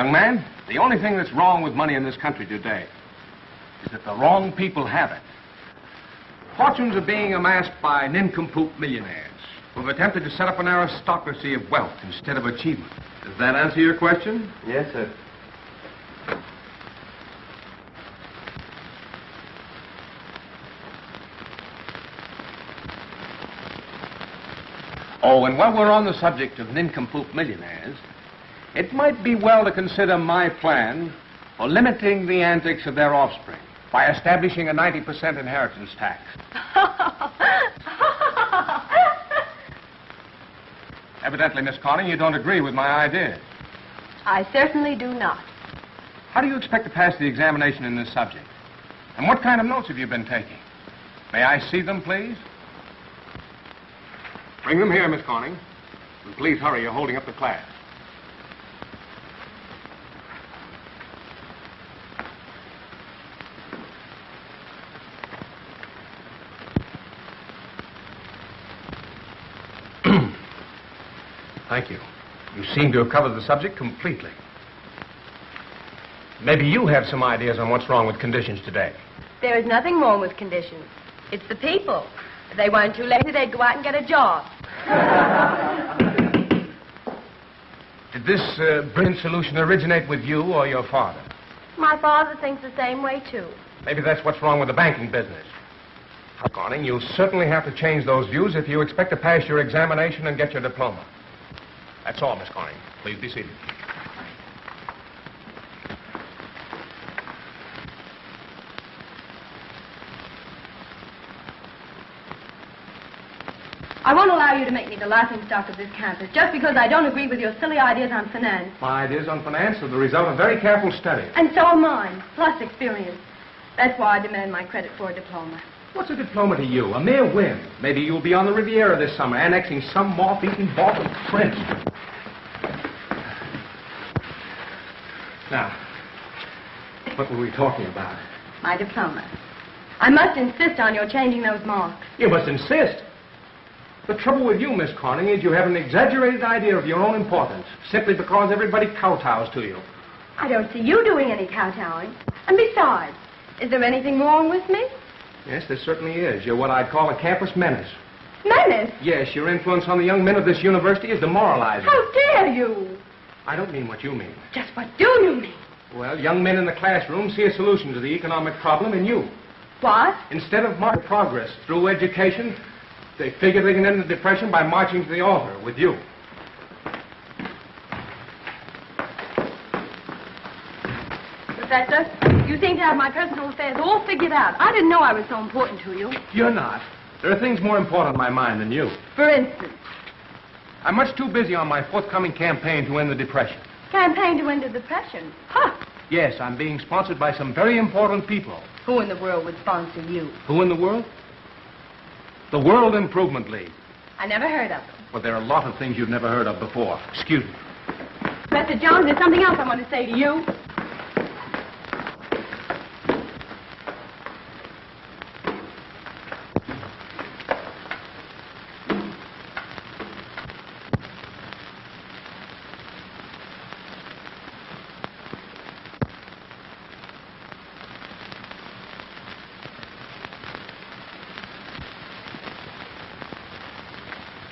Young man, the only thing that's wrong with money in this country today is that the wrong people have it. Fortunes are being amassed by nincompoop millionaires who have attempted to set up an aristocracy of wealth instead of achievement. Does that answer your question? Yes, sir. Oh, and while we're on the subject of nincompoop millionaires, it might be well to consider my plan for limiting the antics of their offspring by establishing a 90% inheritance tax. Evidently, Miss Corning, you don't agree with my idea. I certainly do not. How do you expect to pass the examination in this subject? And what kind of notes have you been taking? May I see them, please? Bring them here, Miss Corning. And please hurry, you're holding up the class. Thank you. You seem to have covered the subject completely. Maybe you have some ideas on what's wrong with conditions today. There is nothing wrong with conditions. It's the people. If they weren't too lazy, they'd go out and get a job. Did this brilliant solution originate with you or your father? My father thinks the same way, too. Maybe that's what's wrong with the banking business. Corning, you'll certainly have to change those views if you expect to pass your examination and get your diploma. That's all, Miss Corning. Please be seated. I won't allow you to make me the laughingstock of this campus just because I don't agree with your silly ideas on finance. My ideas on finance are the result of very careful study. And so are mine, plus experience. That's why I demand my credit for a diploma. What's a diploma to you? A mere whim. Maybe you'll be on the Riviera this summer, annexing some moth-eaten Balkan prince. Now, what were we talking about? My diploma. I must insist on your changing those marks. You must insist. The trouble with you, Miss Corning, is you have an exaggerated idea of your own importance, simply because everybody kowtows to you. I don't see you doing any kowtowing. And besides, is there anything wrong with me? Yes, there certainly is. You're what I'd call a campus menace. Menace? Yes, your influence on the young men of this university is demoralizing. How dare you? I don't mean what you mean. Just what do you mean? Well, young men in the classroom see a solution to the economic problem in you. What? Instead of marching progress through education, they figure they can end the depression by marching to the altar with you. Professor, you seem to have my personal affairs all figured out. I didn't know I was so important to you. You're not. There are things more important in my mind than you. For instance? I'm much too busy on my forthcoming campaign to end the depression. Campaign to end the depression? Huh. Yes, I'm being sponsored by some very important people. Who in the world would sponsor you? Who in the world? The World Improvement League. I never heard of them. Well, there are a lot of things you've never heard of before. Excuse me. Professor Jones, there's something else I want to say to you.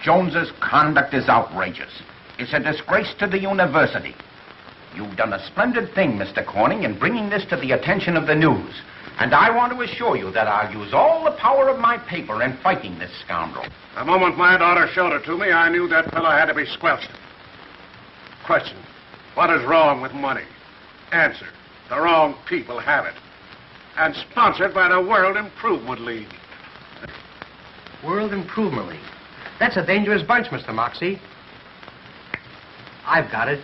Jones's conduct is outrageous. It's a disgrace to the university. You've done a splendid thing, Mr. Corning, in bringing this to the attention of the news. And I want to assure you that I'll use all the power of my paper in fighting this scoundrel. The moment my daughter showed it to me, I knew that fellow had to be squelched. Question: what is wrong with money? Answer: the wrong people have it. And sponsored by the World Improvement League. World Improvement League. That's a dangerous bunch, Mr. Moxie. I've got it.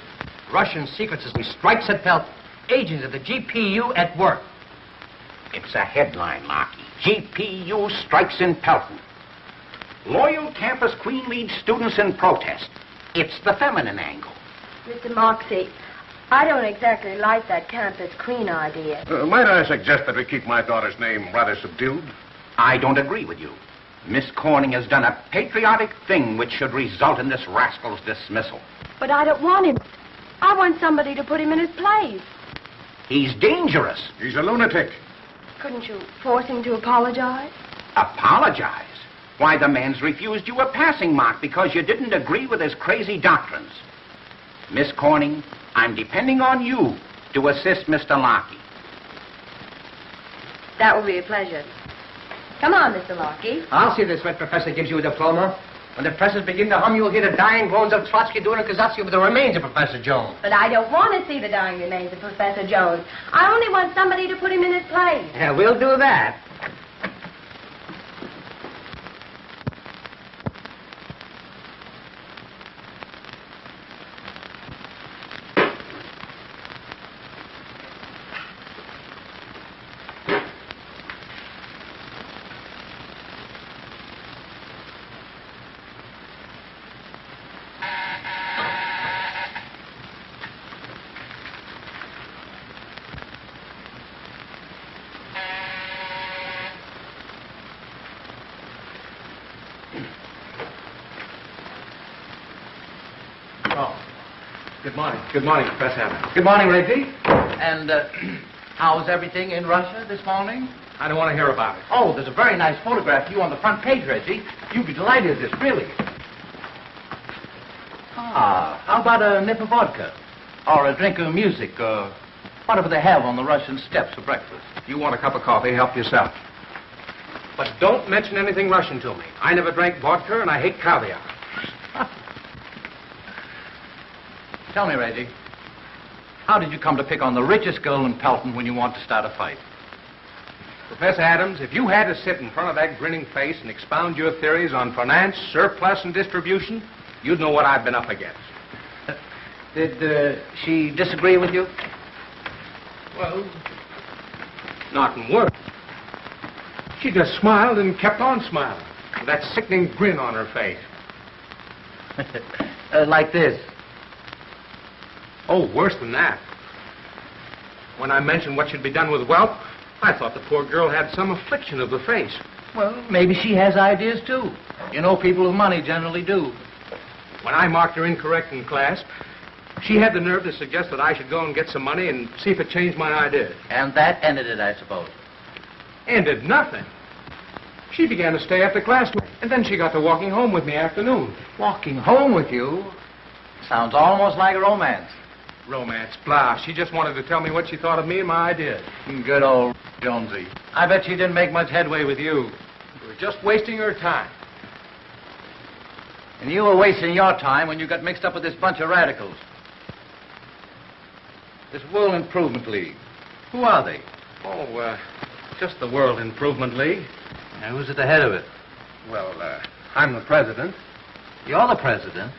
Russian secret system strikes at Pelton. Agents of the GPU at work. It's a headline, Markey. GPU strikes in Pelton. Loyal campus queen leads students in protest. It's the feminine angle. Mr. Moxie, I don't exactly like that campus queen idea. Might I suggest that we keep my daughter's name rather subdued? I don't agree with you. Miss Corning has done a patriotic thing which should result in this rascal's dismissal. But I don't want him. I want somebody to put him in his place. He's dangerous. He's a lunatic. Couldn't you force him to apologize? Apologize? Why, the man's refused you a passing mark because you didn't agree with his crazy doctrines. Miss Corning, I'm depending on you to assist Mr. Larkey. That will be a pleasure. Come on, Mr. Larkey. I'll see this red professor gives you a diploma. When the presses begin to hum, you'll hear the dying bones of Trotsky doing a kazatsky with the remains of Professor Jones. But I don't want to see the dying remains of Professor Jones. I only want somebody to put him in his place. Yeah, we'll do that. Good morning, Professor Adams. Good morning, Reggie. And how's everything in Russia this morning? I don't want to hear about it. Oh, there's a very nice photograph of you on the front page, Reggie. You'd be delighted with this, really. Ah, how about a nip of vodka? Or a drink of music, or whatever they have on the Russian steppes for breakfast. If you want a cup of coffee, help yourself. But don't mention anything Russian to me. I never drank vodka, and I hate caviar. Tell me, Reggie, how did you come to pick on the richest girl in Pelton when you want to start a fight? Professor Adams, if you had to sit in front of that grinning face and expound your theories on finance, surplus, and distribution, you'd know what I've been up against. Did she disagree with you? Well, not in words. She just smiled and kept on smiling, with that sickening grin on her face. Like this. Oh, worse than that. When I mentioned what should be done with wealth, I thought the poor girl had some affliction of the face. Well, maybe she has ideas, too. You know, people with money generally do. When I marked her incorrect in class, she had the nerve to suggest that I should go and get some money and see if it changed my ideas. And that ended it, I suppose. Ended nothing. She began to stay after class, and then she got to walking home with me afternoon. Walking home with you? Sounds almost like a romance. Romance, blah. She just wanted to tell me what she thought of me and my ideas. Good old Jonesy. I bet she didn't make much headway with you. You were just wasting her time. And you were wasting your time when you got mixed up with this bunch of radicals. This World Improvement League. Who are they? Oh, just the World Improvement League. And who's at the head of it? Well, I'm the president. You're the president?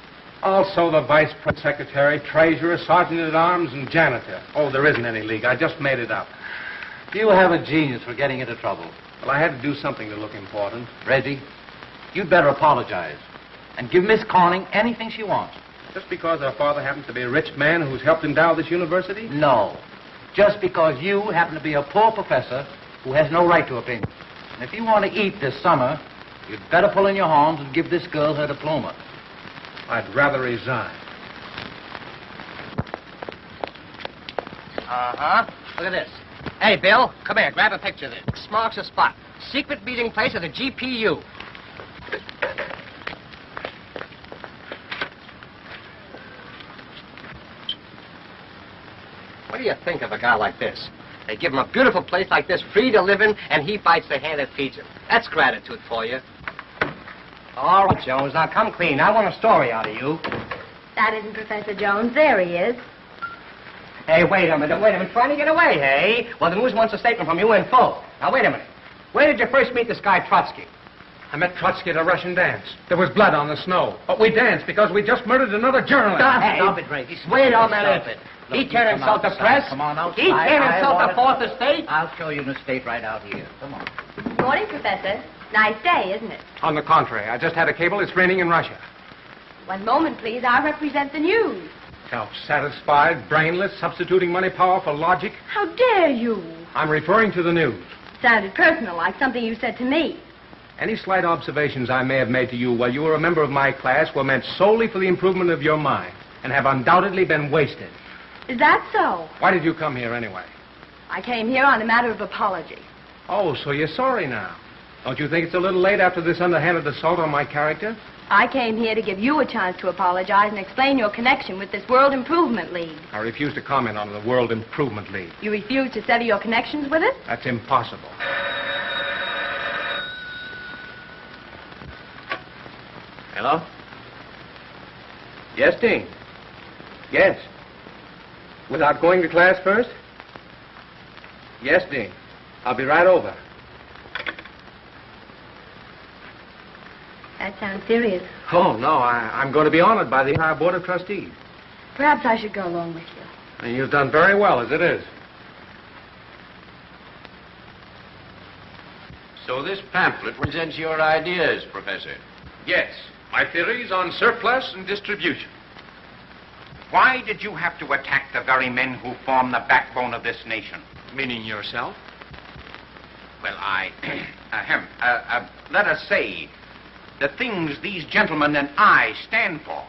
Also the vice secretary, treasurer, sergeant-at-arms, and janitor. Oh, there isn't any league. I just made it up. You have a genius for getting into trouble. Well, I had to do something to look important. Reggie, you'd better apologize and give Miss Corning anything she wants. Just because her father happens to be a rich man who's helped endow this university? No. Just because you happen to be a poor professor who has no right to opinion. And if you want to eat this summer, you'd better pull in your horns and give this girl her diploma. I'd rather resign. Uh-huh. Look at this. Hey, Bill, come here. Grab a picture of this. This marks a spot. Secret meeting place of the GPU. What do you think of a guy like this? They give him a beautiful place like this, free to live in, and he bites the hand that feeds him. That's gratitude for you. All right, Jones, now come clean. I want a story out of you. That isn't Professor Jones. There he is. Hey, wait a minute. Trying to get away, hey? Well, the news wants a statement from you in full. Now, wait a minute. Where did you first meet this guy, Trotsky? I met Trotsky at a Russian dance. There was blood on the snow. But we danced because we just murdered another journalist. Stop it, Reggie. Wait a minute. He can't insult the press. Come on outside. He can't insult the Fourth Estate. I'll show you an estate right out here. Come on. Good morning, Professor. Nice day, isn't it? On the contrary, I just had a cable. It's raining in Russia. One moment, please. I represent the news. Self-satisfied, brainless, substituting money power for logic. How dare you? I'm referring to the news. Sounded personal, like something you said to me. Any slight observations I may have made to you while you were a member of my class were meant solely for the improvement of your mind. and have undoubtedly been wasted. Is that so? Why did you come here anyway? I came here on a matter of apology. Oh, so you're sorry now. Don't you think it's a little late after this underhanded assault on my character? I came here to give you a chance to apologize and explain your connection with this World Improvement League. I refuse to comment on the World Improvement League. You refuse to sever your connections with it? That's impossible. Hello? Yes, Dean. Yes. Without going to class first? Yes, Dean. I'll be right over. That sounds serious. Oh, no, I'm going to be honored by the entire Board of Trustees. Perhaps I should go along with you. And you've done very well, as it is. So this pamphlet presents your ideas, Professor. Yes. My theories on surplus and distribution. Why did you have to attack the very men who form the backbone of this nation? Meaning yourself? Well, let us say, the things these gentlemen and I stand for.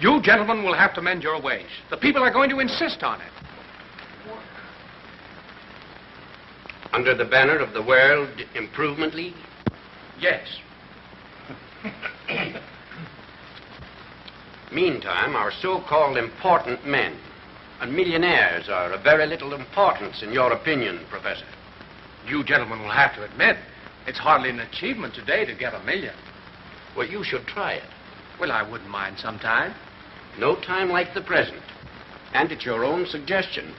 You gentlemen will have to mend your ways. The people are going to insist on it. Under the banner of the World Improvement League? Yes. Meantime, our so-called important men and millionaires are of very little importance in your opinion, Professor. You gentlemen will have to admit it's hardly an achievement today to get $1 million. Well, you should try it. Well, I wouldn't mind some time. No time like the present. And it's your own suggestion.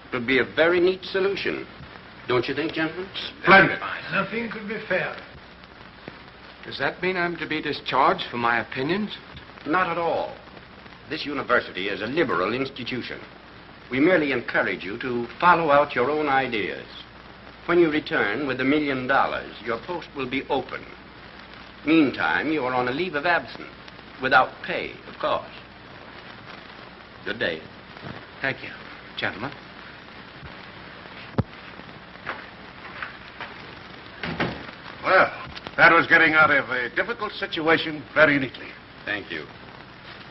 It would be a very neat solution. Don't you think, gentlemen? Splendid. Nothing could be fairer. Does that mean I'm to be discharged for my opinions? Not at all. This university is a liberal institution. We merely encourage you to follow out your own ideas. When you return with $1 million, your post will be open. Meantime, you are on a leave of absence, without pay, of course. Good day. Thank you, gentlemen. Well, that was getting out of a difficult situation very neatly. Thank you.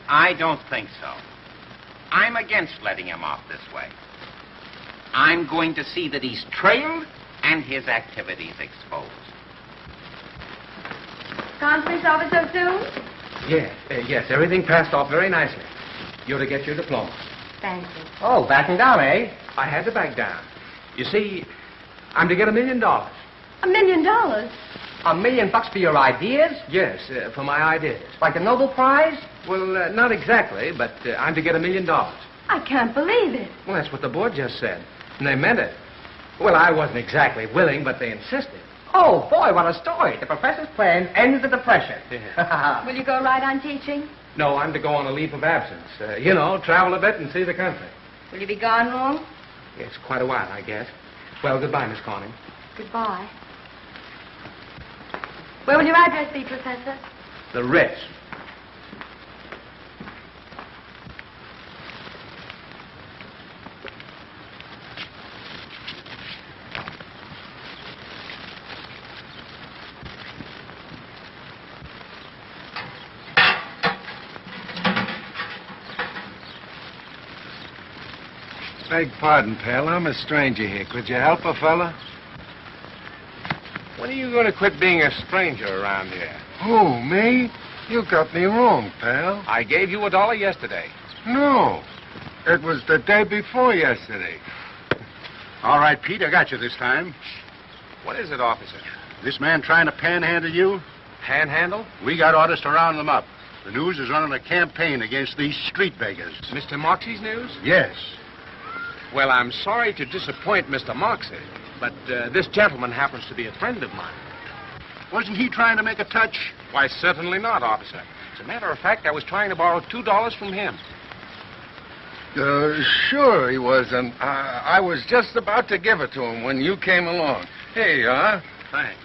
I don't think so. I'm against letting him off this way. I'm going to see that he's trailed and his activities exposed. Conference over so soon? Yes, everything passed off very nicely. You're to get your diploma. Thank you. Oh, backing down, eh? I had to back down. You see, I'm to get $1 million. $1 million? $1 million for your ideas? Yes, for my ideas. Like the Nobel Prize? Well, not exactly, but I'm to get $1 million. I can't believe it. Well, that's what the board just said, and they meant it. Well, I wasn't exactly willing, but they insisted. Oh, boy, what a story. The professor's plan ends the depression. Will you go right on teaching? No, I'm to go on a leave of absence. Travel a bit and see the country. Will you be gone long? Yes, quite a while, I guess. Well, goodbye, Miss Corning. Goodbye. Where will your address be, Professor? The Ritz. Beg pardon, pal. I'm a stranger here. Could you help a fella? When are you going to quit being a stranger around here? Who, me? You got me wrong, pal. I gave you $1 yesterday. No. It was the day before yesterday. All right, Pete, I got you this time. What is it, officer? This man trying to panhandle you? Panhandle? We got orders to round them up. The news is running a campaign against these street beggars. Mr. Moxie's news? Yes. Well, I'm sorry to disappoint Mr. Moxie, but this gentleman happens to be a friend of mine. Wasn't he trying to make a touch? Why, certainly not, officer. As a matter of fact, I was trying to borrow $2 from him. Sure he was, and I was just about to give it to him when you came along. Here you are. Thanks.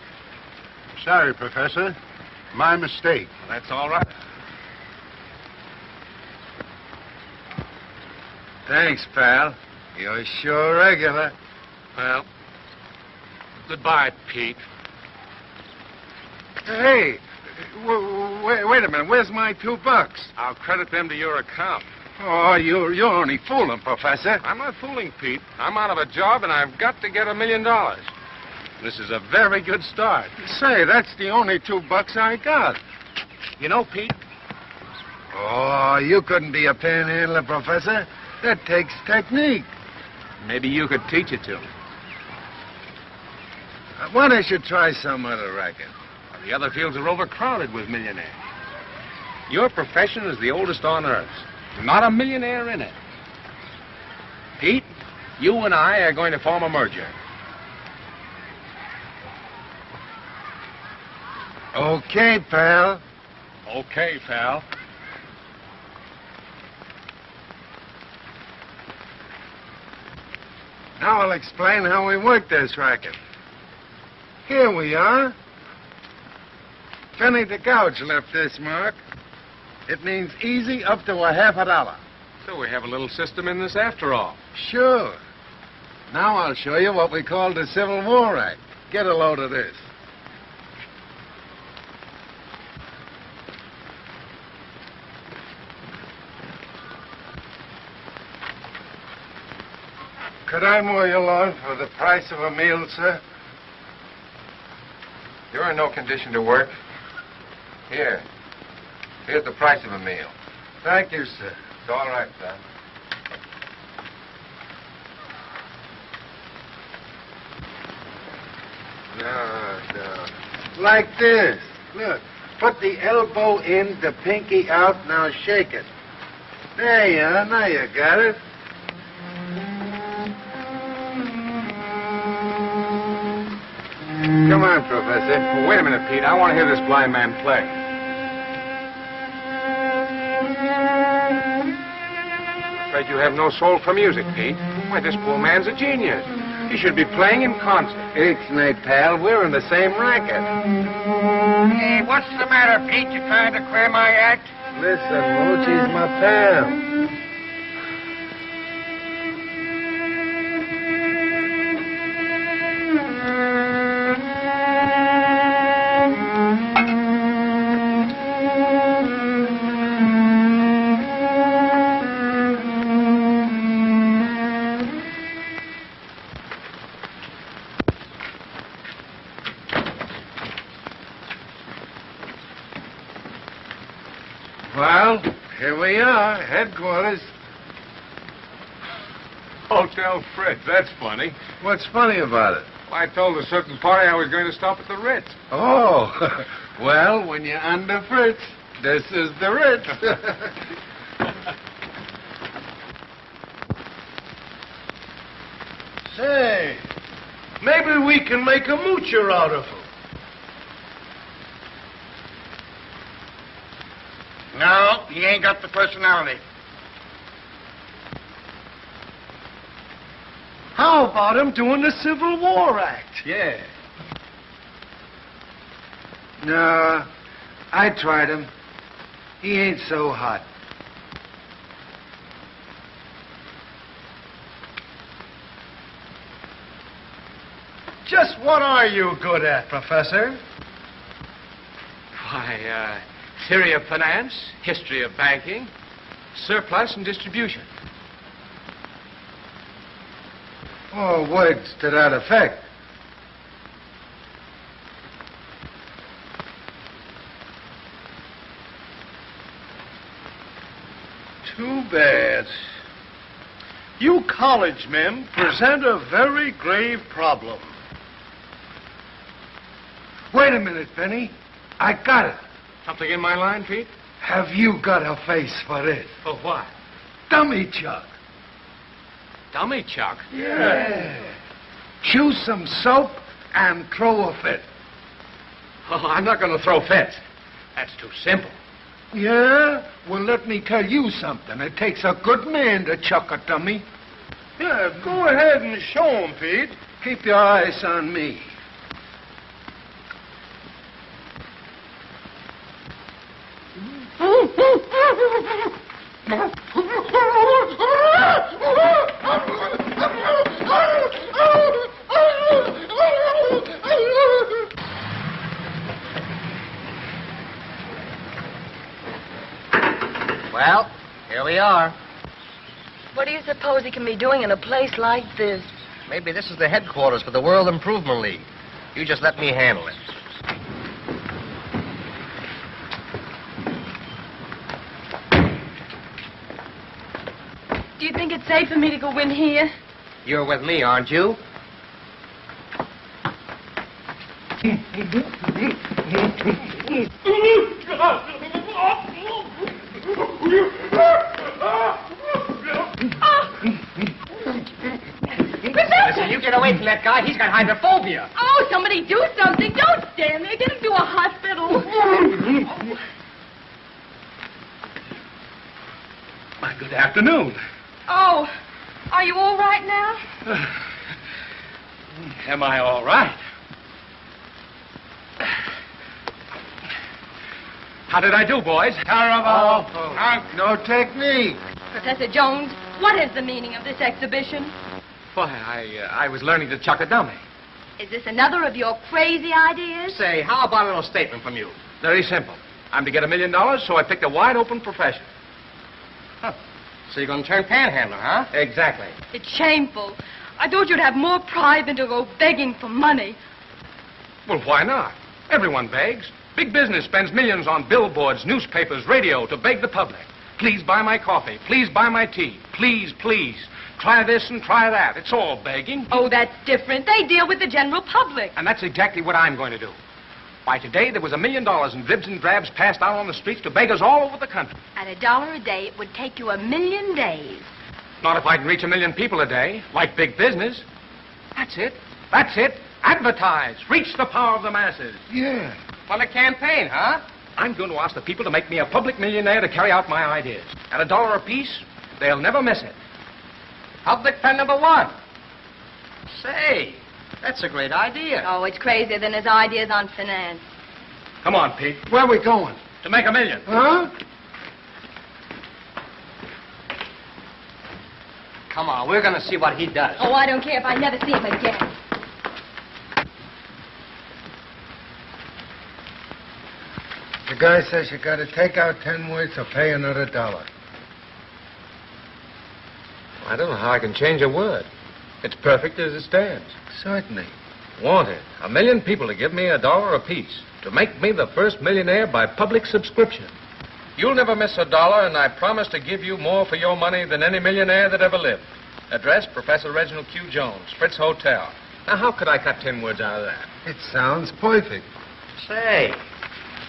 Sorry, Professor. My mistake. That's all right. Thanks, pal. You're sure regular. Well, goodbye, Pete. Hey, Wait a minute. Where's my $2? I'll credit them to your account. Oh, you're only fooling, Professor. I'm not fooling, Pete. I'm out of a job, and I've got to get $1 million. This is a very good start. Say, that's the only $2 I got. You know, Pete, Oh, you couldn't be a panhandler, Professor. That takes technique. maybe you could teach it to me. Why don't you try some other racket? The other fields are overcrowded with millionaires. Your profession is the oldest on earth. Not a millionaire in it. Pete, you and I are going to form a merger. Okay, pal. Okay, pal. Now I'll explain how we work this racket. Here we are. Penny to gouge left this mark. It means easy up to a $50. So we have a little system in this after all. Sure. Now I'll show you what we call the Civil War Act. Get a load of this. Could I mow your lawn for the price of a meal, sir? You're in no condition to work. Here. Here's the price of a meal. Thank you, sir. It's all right, son. No. Like this. Look. Put the elbow in, the pinky out. Now shake it. There you are. Now you got it. Come on, Professor. Well, wait a minute, Pete. I want to hear this blind man play. I'm afraid you have no soul for music, Pete. Why, this poor man's a genius. He should be playing in concert. Ixnay, pal. We're in the same racket. Hey, what's the matter, Pete? You trying to clear my act? Listen, Mooch, he's my pal. Well, here we are, headquarters. Hotel Fritz. That's funny. What's funny about it? I told a certain party I was going to stop at the Ritz. Oh, well, when you're under Fritz, this is the Ritz. Say, maybe we can make a moocher out of him. No, he ain't got the personality. How about him doing the Civil War Act? Yeah. No, I tried him. He ain't so hot. Just what are you good at, Professor? Why, theory of finance, history of banking, surplus and distribution. Oh, words to that effect. Too bad. You college men present a very grave problem. Wait a minute, Penny. I got it. Something in my line, Pete? Have you got a face for this? For what? Dummy chuck. Dummy chuck? Yeah. Choose some soap and throw a fit. Oh, I'm not going to throw fits. That's too simple. Yeah? Well, let me tell you something. It takes a good man to chuck a dummy. Yeah, go ahead and show him, Pete. Keep your eyes on me. are. What do you suppose he can be doing in a place like this? Maybe this is the headquarters for the World Improvement League. You just let me handle it. Do you think it's safe for me to go in here? You're with me, aren't you? Listen, you get away from that guy. He's got hydrophobia. Oh, somebody do something. Don't stand there. Get him to a hospital. Why, good afternoon. Oh, are you all right now? Am I all right? How did I do, boys? Terrible. No technique. Professor Jones, what is the meaning of this exhibition? Why, I was learning to chuck a dummy. Is this another of your crazy ideas? Say, how about a little statement from you? Very simple. I'm to get $1 million, so I picked a wide-open profession. Huh. So you're going to turn panhandler, huh? Exactly. It's shameful. I thought you'd have more pride than to go begging for money. Well, why not? Everyone begs. Big business spends millions on billboards, newspapers, radio to beg the public. Please buy my coffee. Please buy my tea. Please, please. Try this and try that. It's all begging. Oh, that's different. They deal with the general public. And that's exactly what I'm going to do. Why, today there was $1 million in dribs and drabs passed out on the streets to beggars all over the country. At $1 a day, it would take you 1,000,000 days. Not if I can reach 1 million people a day, like big business. That's it. That's it. Advertise. Reach the power of the masses. Yeah. On a campaign, huh? I'm going to ask the people to make me a public millionaire to carry out my ideas. At $1 apiece, they'll never miss it. Public pen number 1. Say, that's a great idea. Oh, it's crazier than his ideas on finance. Come on, Pete. Where are we going? To make $1 million. Huh? Come on, we're going to see what he does. Oh, I don't care if I never see him again. The guy says you got to take out 10 words or pay another $1. I don't know how I can change a word. It's perfect as it stands. Certainly. Wanted 1 million people to give me $1 apiece to make me the first millionaire by public subscription. You'll never miss $1, and I promise to give you more for your money than any millionaire that ever lived. Address, Professor Reginald Q. Jones, Fritz Hotel. Now, how could I cut 10 words out of that? It sounds perfect. Say,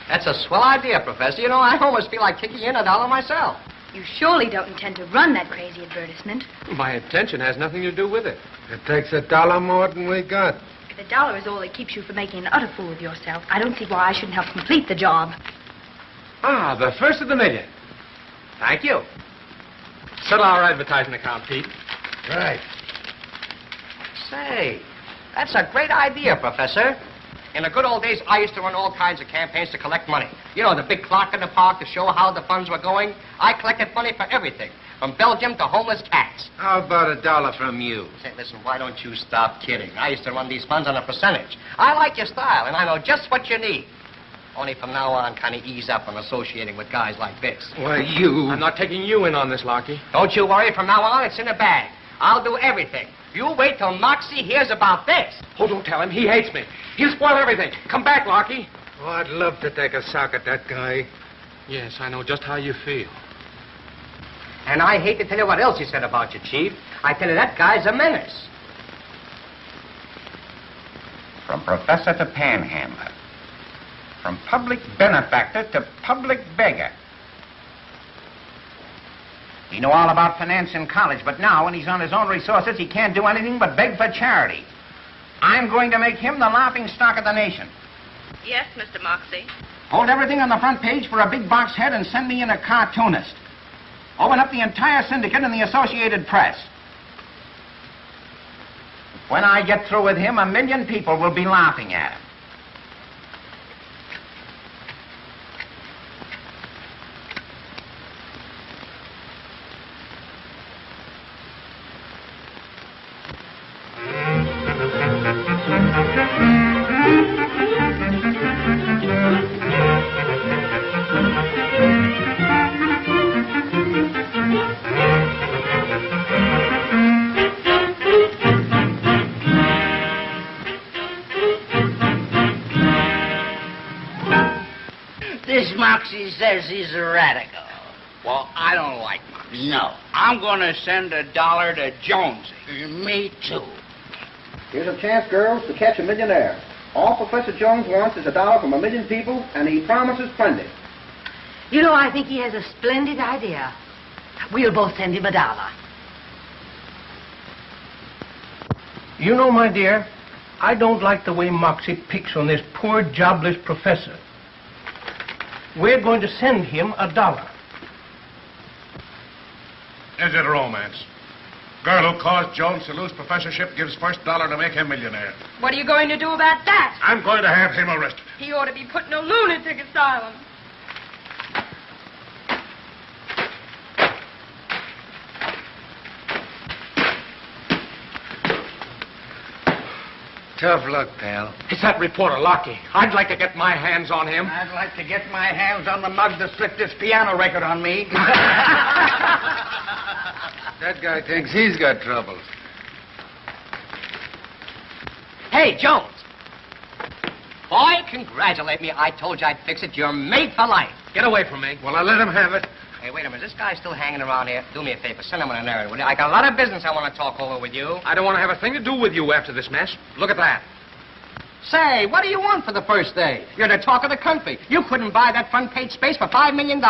that's a swell idea, Professor. You know, I almost feel like kicking in $1 myself. You surely don't intend to run that crazy advertisement. My intention has nothing to do with it. It takes $1 more than we got. If $1 is all that keeps you from making an utter fool of yourself, I don't see why I shouldn't help complete the job. Ah, the first of the million. Thank you. Settle our advertising account, Pete. Right. Say, that's a great idea, Professor. In the good old days, I used to run all kinds of campaigns to collect money. You know, the big clock in the park to show how the funds were going. I collected money for everything, from Belgium to homeless cats. How about $1 from you? Say, listen, why don't you stop kidding? I used to run these funds on a percentage. I like your style, and I know just what you need. Only from now on, kind of ease up on associating with guys like this. Why, you... I'm not taking you in on this, Lockie. Don't you worry. From now on, it's in the bag. I'll do everything. You wait till Moxie hears about this. Oh, don't tell him. He hates me. He'll spoil everything. Come back, Lockie. Oh, I'd love to take a sock at that guy. Yes, I know just how you feel. And I hate to tell you what else he said about you, Chief. I tell you, that guy's a menace. From professor to panhandler. From public benefactor to public beggar. He knew all about finance in college, but now, when he's on his own resources, he can't do anything but beg for charity. I'm going to make him the laughing stock of the nation. Yes, Mr. Moxie. Hold everything on the front page for a big box head and send me in a cartoonist. Open up the entire syndicate in the Associated Press. When I get through with him, 1 million people will be laughing at him. Moxie says he's a radical. Well, I don't like Moxie. No. I'm going to send $1 to Jonesy. Me too. Here's a chance, girls, to catch a millionaire. All Professor Jones wants is $1 from 1,000,000 people, and he promises plenty. You know, I think he has a splendid idea. We'll both send him $1. You know, my dear, I don't like the way Moxie picks on this poor, jobless professor. We're going to send him $1. Is it romance? Girl who caused Jones to lose professorship gives first $1 to make him millionaire. What are you going to do about that? I'm going to have him arrested. He ought to be put in a lunatic asylum. Tough luck, pal. It's that reporter, Lockie. I'd like to get my hands on him. I'd like to get my hands on the mug that slipped this piano record on me. That guy thinks he's got troubles. Hey, Jones. Boy, congratulate me. I told you I'd fix it. You're made for life. Get away from me. Well, I let him have it. Hey, wait a minute. This guy's still hanging around here. Do me a favor. Send him on an errand, will you? I got a lot of business I want to talk over with you. I don't want to have a thing to do with you after this mess. Look at that. Say, what do you want for the first day? You're the talk of the country. You couldn't buy that front page space for $5 million.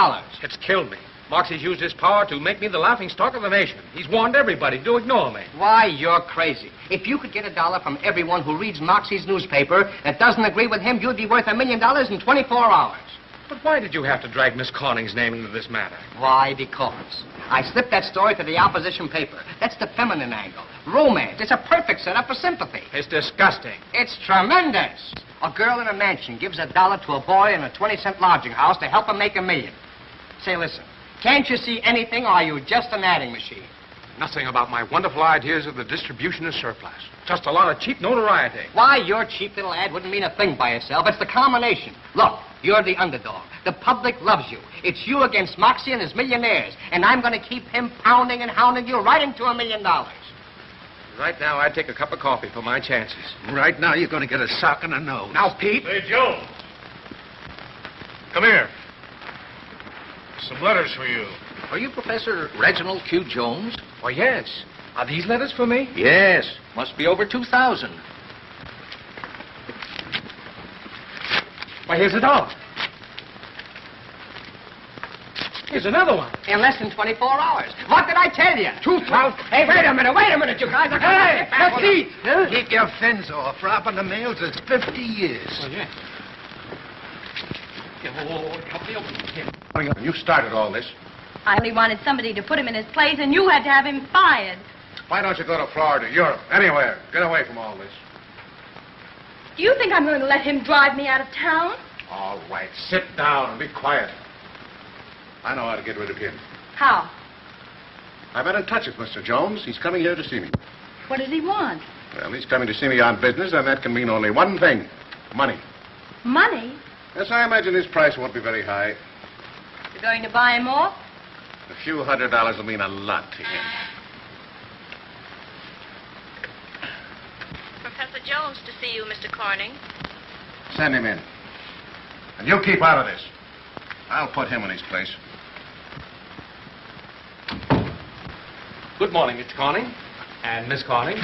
It's killed me. Moxie's used his power to make me the laughing stock of the nation. He's warned everybody to ignore me. Why, you're crazy. If you could get $1 from everyone who reads Moxie's newspaper that doesn't agree with him, you'd be worth $1 million in 24 hours. But why did you have to drag Miss Corning's name into this matter? Why? Because I slipped that story to the opposition paper. That's the feminine angle. Romance. It's a perfect setup for sympathy. It's disgusting. It's tremendous. A girl in a mansion gives $1 to a boy in a 20-cent lodging house to help him make $1 million. Say, listen, can't you see anything, or are you just an adding machine? Nothing about my wonderful ideas of the distribution of surplus. Just a lot of cheap notoriety. Why, your cheap little ad wouldn't mean a thing by itself. It's the combination. Look, you're the underdog. The public loves you. It's you against Moxie and his millionaires. And I'm going to keep him pounding and hounding you right into $1 million. Right now, I'd take a cup of coffee for my chances. Right now, you're going to get a sock in the nose. Now, Pete. Hey, Jones. Come here. Some letters for you. Are you Professor Reginald Q. Jones? Why, yes. Are these letters for me? Yes. Must be over 2,000. Why, here's $1. Here's another one. In less than 24 hours. What did I tell you? 2,000. Hey, wait a minute, you guys. Hey, that's Pete. Huh? Keep your fins off. Robbing the mails is 50 years. Oh, yeah. Help me open here. You started all this. I only wanted somebody to put him in his place, and you had to have him fired. Why don't you go to Florida, Europe, anywhere? Get away from all this. Do you think I'm going to let him drive me out of town? All right, sit down and be quiet. I know how to get rid of him. How? I've been in touch with Mr. Jones. He's coming here to see me. What does he want? Well, he's coming to see me on business, and that can mean only one thing. Money. Money? Yes, I imagine his price won't be very high. You're going to buy him off? A few $100 will mean a lot to him. Professor Jones to see you, Mr. Corning. Send him in. And you keep out of this. I'll put him in his place. Good morning, Mr. Corning. And Miss Corning.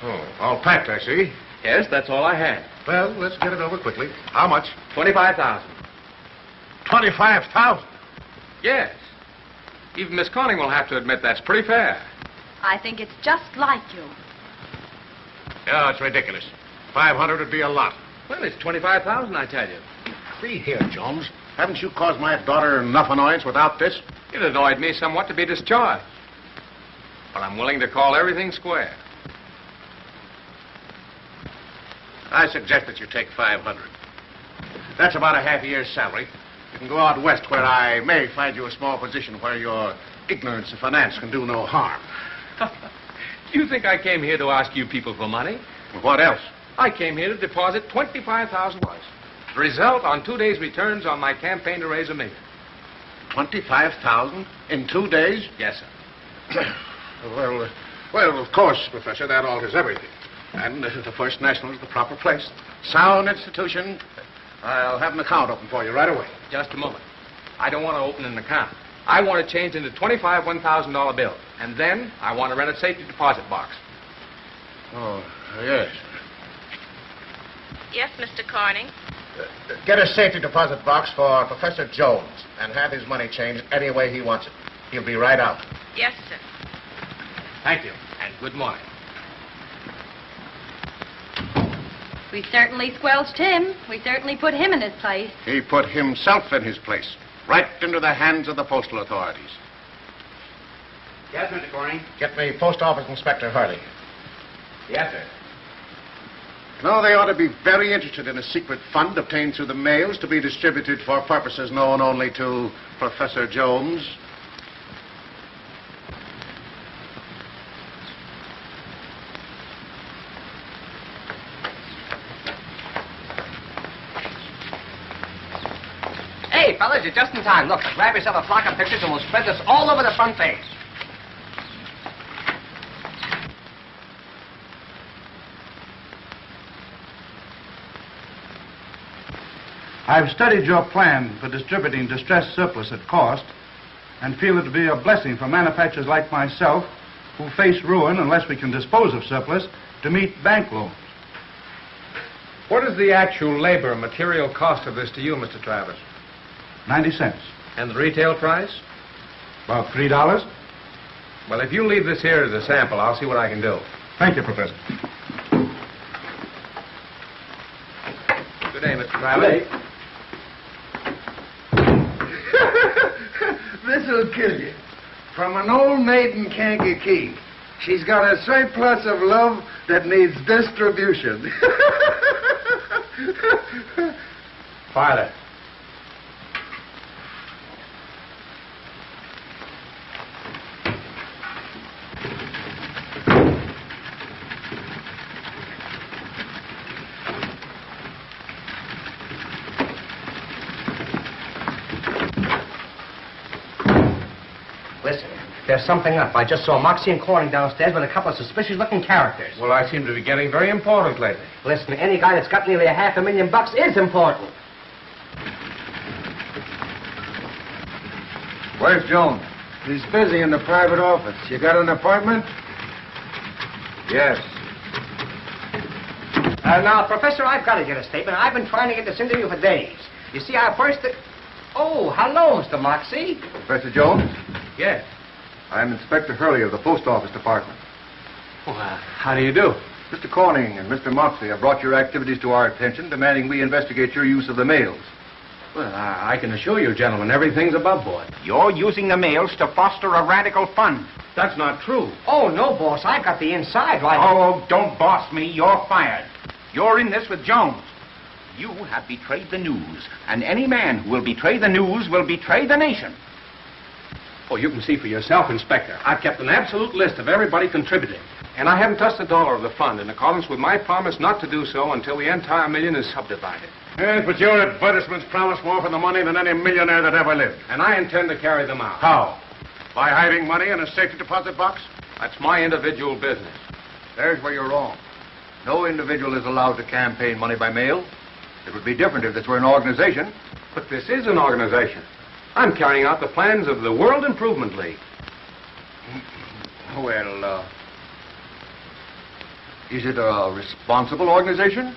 Oh, all packed, I see. Yes, that's all I had. Well, let's get it over quickly. How much? 25,000. 25,000. Yes. Even Miss Corning will have to admit that's pretty fair. I think it's just like you. Yeah, it's ridiculous. 500 would be a lot. Well, it's 25,000, I tell you. See here, Jones. Haven't you caused my daughter enough annoyance without this? It annoyed me somewhat to be discharged. But I'm willing to call everything square. I suggest that you take 500. That's about a half a year's salary. You can go out west where I may find you a small position where your ignorance of finance can do no harm. You think I came here to ask you people for money? What else? I came here to deposit $25,000. The result on 2 days' returns on my campaign to raise $1 million. 25,000 in 2 days? Yes, sir. Well, of course, Professor, that alters everything. And the First National is the proper place. Sound institution. I'll have an account open for you right away. Just a moment. I don't want to open an account. I want to change into 25 $1,000 bills. And then I want to rent a safety deposit box. Oh, yes. Yes, Mr. Corning. Get a safety deposit box for Professor Jones and have his money changed any way he wants it. He'll be right out. Yes, sir. Thank you, and good morning. We certainly squelched him. We certainly put him in his place. He put himself in his place, right into the hands of the postal authorities. Yes, Mr. Corning. Get me Post Office Inspector Hurley. Yes, sir. No, they ought to be very interested in a secret fund obtained through the mails to be distributed for purposes known only to Professor Jones. Hey, fellas, you're just in time. Look, grab yourself a flock of pictures and we'll spread this all over the front page. I've studied your plan for distributing distressed surplus at cost and feel it to be a blessing for manufacturers like myself who face ruin unless we can dispose of surplus to meet bank loans. What is the actual labor and material cost of this to you, Mr. Travis? 90 cents. And the retail price? About $3. Well, if you leave this here as a sample, I'll see what I can do. Thank you, Professor. Good day, Mr. Travis. This'll kill you. From an old maid in Kankakee. She's got a surplus of love that needs distribution. Father. Listen, there's something up. I just saw Moxie and Corning downstairs with a couple of suspicious-looking characters. Well, I seem to be getting very important lately. Listen, any guy that's got nearly $500,000 is important. Where's Jones? He's busy in the private office. You got an appointment? Yes. Now, Professor, I've got to get a statement. I've been trying to get this interview for days. You see, our first... Oh, hello, Mr. Moxie. Professor Jones? Yes. I'm Inspector Hurley of the Post Office Department. Well, how do you do? Mr. Corning and Mr. Moxley have brought your activities to our attention, demanding we investigate your use of the mails. Well, I can assure you, gentlemen, everything's above board. You're using the mails to foster a radical fund. That's not true. Oh, no, boss. I've got the inside right. Oh, don't boss me. You're fired. You're in this with Jones. You have betrayed the news, and any man who will betray the news will betray the nation. Oh, you can see for yourself, Inspector. I've kept an absolute list of everybody contributing. And I haven't touched a dollar of the fund in accordance with my promise not to do so until the entire million is subdivided. Yes, but your advertisements promise more for the money than any millionaire that ever lived. And I intend to carry them out. How? By hiding money in a safety deposit box? That's my individual business. There's where you're wrong. No individual is allowed to campaign money by mail. It would be different if this were an organization. But this is an organization. I'm carrying out the plans of the World Improvement League. Well, is it a responsible organization?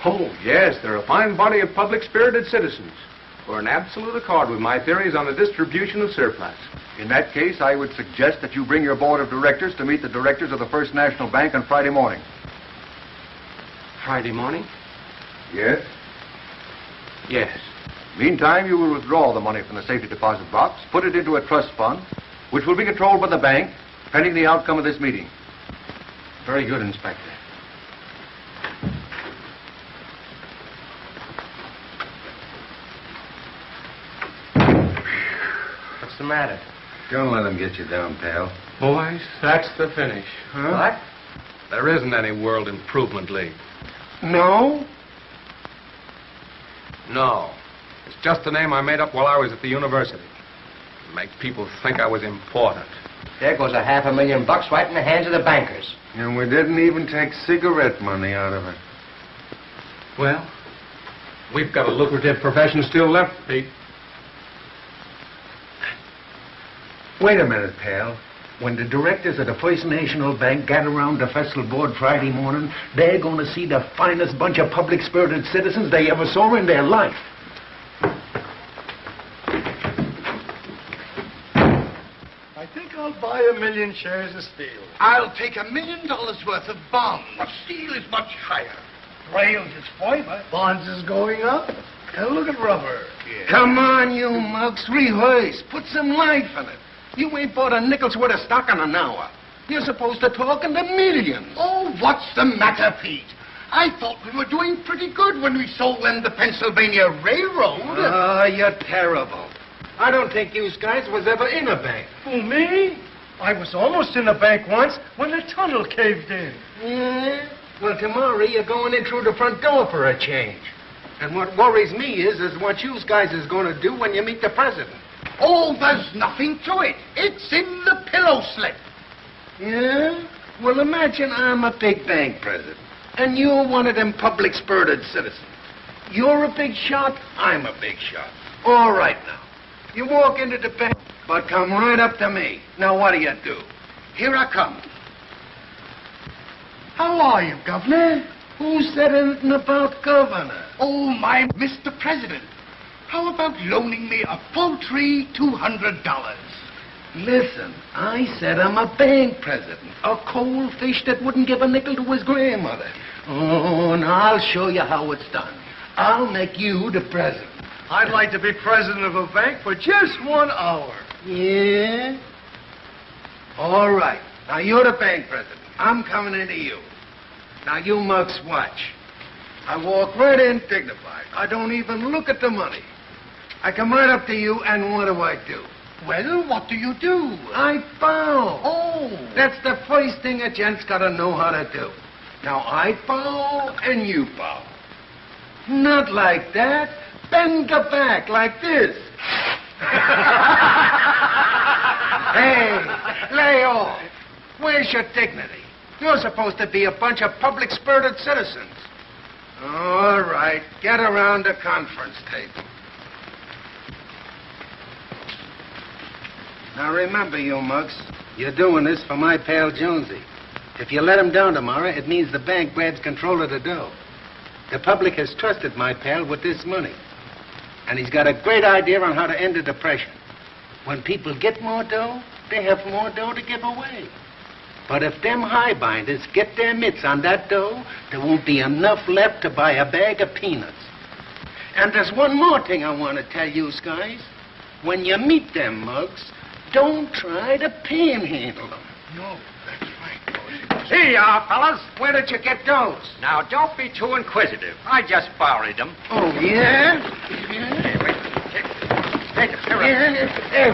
Oh, yes, they're a fine body of public-spirited citizens who are in absolute accord with my theories on the distribution of surplus. In that case, I would suggest that you bring your board of directors to meet the directors of the First National Bank on Friday morning. Friday morning? Yes? Yes. Meantime, you will withdraw the money from the safety deposit box, put it into a trust fund, which will be controlled by the bank, pending the outcome of this meeting. Very good, Inspector. What's the matter? Don't let him get you down, pal. Boys, that's the finish. Huh? What? There isn't any World Improvement League. No? No. It's just a name I made up while I was at the university. To make people think I was important. There goes $500,000 right in the hands of the bankers. And we didn't even take cigarette money out of it. Well, We've got a lucrative profession still left, Pete. Wait a minute, pal. When the directors of the First National Bank gather around the festival board Friday morning, they're going to see the finest bunch of public-spirited citizens they ever saw in their life. I think I'll buy 1 million shares of steel. I'll take $1 million worth of bonds. But steel is much higher. Rails is fiber. Bonds is going up. And look at rubber. Yeah. Come on, you mugs. Rehearse. Put some life in it. You ain't bought a nickel's worth of stock in an hour. You're supposed to talk in the millions. Oh, what's the matter, Pete? I thought we were doing pretty good when we sold them the Pennsylvania Railroad. Oh, you're terrible. I don't think you guys was ever in a bank. Who, me? I was almost in a bank once when the tunnel caved in. Yeah? Well, tomorrow you're going in through the front door for a change. And what worries me is what you guys is going to do when you meet the president. Oh, there's nothing to it. It's in the pillow slip. Yeah? Well, imagine I'm a big bank president, and you're one of them public-spirited citizens. You're a big shot, I'm a big shot. All right, now. You walk into the bank, but come right up to me. Now, what do you do? Here I come. How are you, Governor? Who said anything about governor? Oh, my Mr. President. How about loaning me a paltry $200? Listen, I said I'm a bank president. A cold fish that wouldn't give a nickel to his grandmother. Oh, and I'll show you how it's done. I'll make you the president. I'd like to be president of a bank for just 1 hour. Yeah? All right. Now, you're the bank president. I'm coming into you. Now, you mugs watch. I walk right in dignified. I don't even look at the money. I come right up to you, and what do I do? Well, what do you do? I bow. Oh. That's the first thing a gent's got to know how to do. Now, I bow, and you bow. Not like that. Bend your back like this. Hey, lay off. Where's your dignity? You're supposed to be a bunch of public-spirited citizens. All right, get around the conference table. Now remember, you mugs, you're doing this for my pal Jonesy. If you let him down tomorrow, it means the bank grabs control of the dough. The public has trusted my pal with this money. And he's got a great idea on how to end the depression. When people get more dough, they have more dough to give away. But if them highbinders get their mitts on that dough, there won't be enough left to buy a bag of peanuts. And there's one more thing I want to tell you guys. When you meet them mugs, don't try to panhandle them. No, that's right. Here you are, fellas. Where did you get those? Now, don't be too inquisitive. I just borrowed them. Oh, yeah? Take it. Here. Yeah.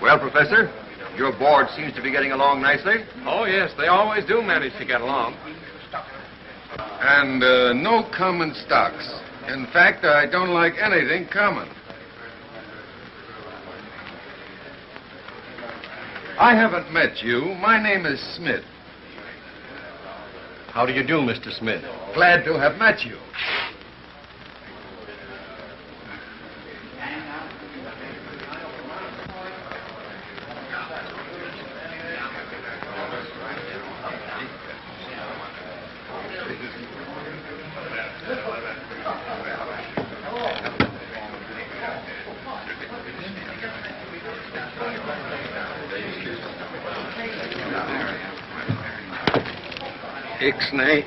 Well, Professor, your board seems to be getting along nicely. Oh, yes, they always do manage to get along. And no common stocks. In fact, I don't like anything common. I haven't met you. My name is Smith. How do you do, Mr. Smith? Glad to have met you.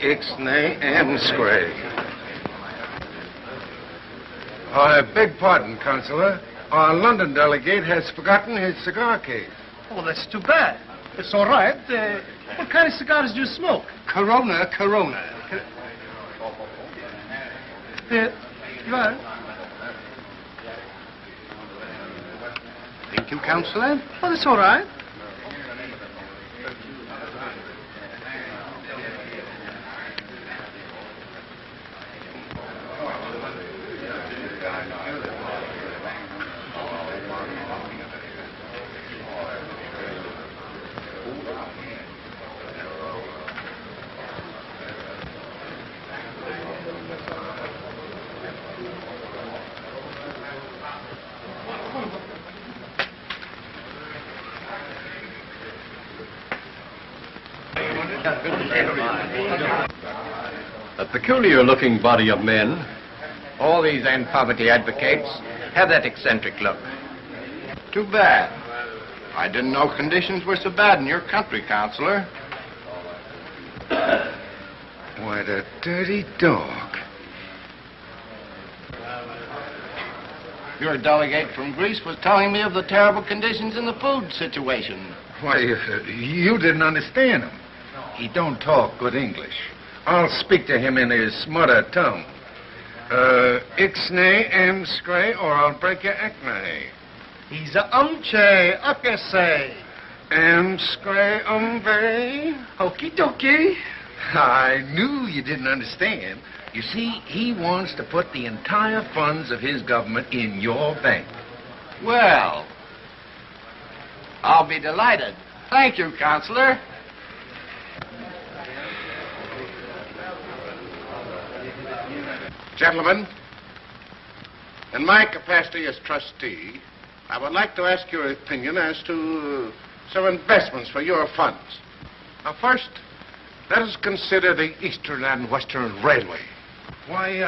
Ixnay, and Scray. I beg pardon, Counselor. Our London delegate has forgotten his cigar case. Oh, that's too bad. It's all right. What kind of cigars do you smoke? Corona. Right. Thank you, Counselor. Oh, that's all right. A peculiar-looking body of men. All these end-poverty advocates have that eccentric look. Too bad. I didn't know conditions were so bad in your country, Counselor. What a dirty dog. Your delegate from Greece was telling me of the terrible conditions in the food situation. Why, you didn't understand him. He don't talk good English. I'll speak to him in his mother tongue. Ixnay and scray, or I'll break your acne. He's a umche, ukase. And scray umbe. Okie dokie. I knew you didn't understand. You see, he wants to put the entire funds of his government in your bank. Well, I'll be delighted. Thank you, Counselor. Gentlemen, in my capacity as trustee, I would like to ask your opinion as to some investments for your funds. Now, first, let us consider the Eastern and Western Railway. Why,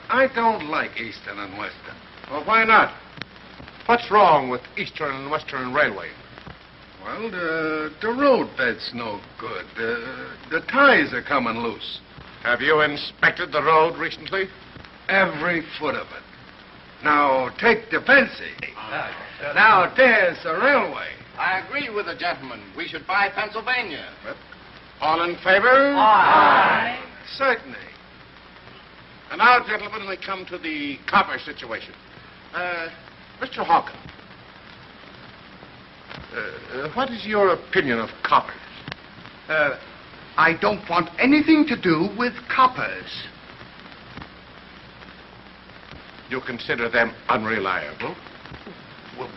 I don't like Eastern and Western. Well, why not? What's wrong with Eastern and Western Railway? Well, the road bed's no good. The ties are coming loose. Have you inspected the road recently? Every foot of it. Now, take the fancy. Now, there's the railway. I agree with the gentleman. We should buy Pennsylvania. All in favor? Aye. Certainly. And now, gentlemen, we come to the copper situation. Mr. Hawkins, what is your opinion of coppers? I don't want anything to do with coppers. You consider them unreliable?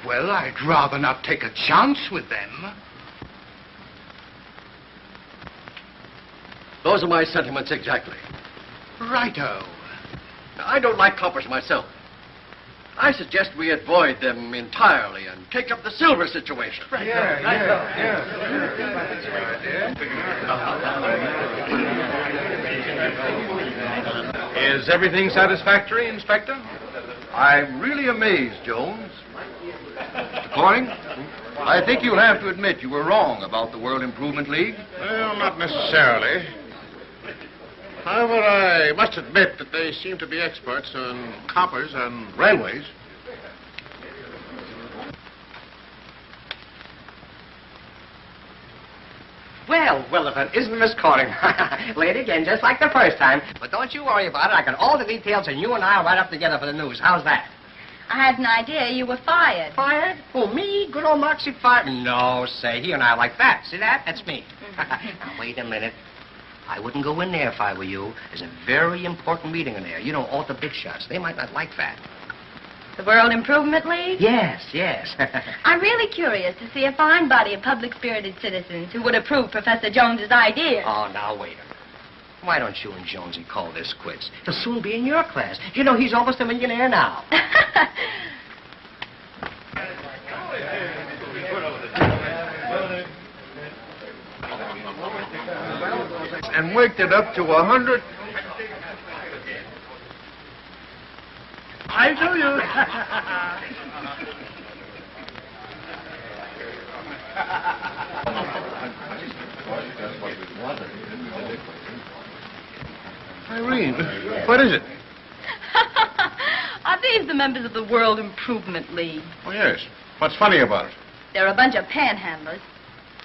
Well, I'd rather not take a chance with them. Those are my sentiments exactly. Righto. I don't like coppers myself. I suggest we avoid them entirely and take up the silver situation. Is everything satisfactory, Inspector? I'm really amazed, Jones. Mr. Corning, I think you'll have to admit you were wrong about the World Improvement League. Well, not necessarily. However, I must admit that they seem to be experts on coppers and railways. Well, if it isn't Miss Corning. Late again, just like the first time. But don't you worry about it. I got all the details, and you and I will write up together for the news. How's that? I had an idea you were fired. Fired? Oh, me? Good old Moxie fired? No, say, he and I are like that. See that? That's me. Now, wait a minute. I wouldn't go in there if I were you. There's a very important meeting in there. You know, all the big shots. They might not like that. The World Improvement League? Yes. I'm really curious to see a fine body of public-spirited citizens who would approve Professor Jones's idea. Oh, now, wait a minute. Why don't you and Jonesy call this quits? He'll soon be in your class. You know, he's almost a millionaire now. And worked it up to 100. I do you. Irene, what is it? Are these the members of the World Improvement League? Oh, yes. What's funny about it? They're a bunch of panhandlers.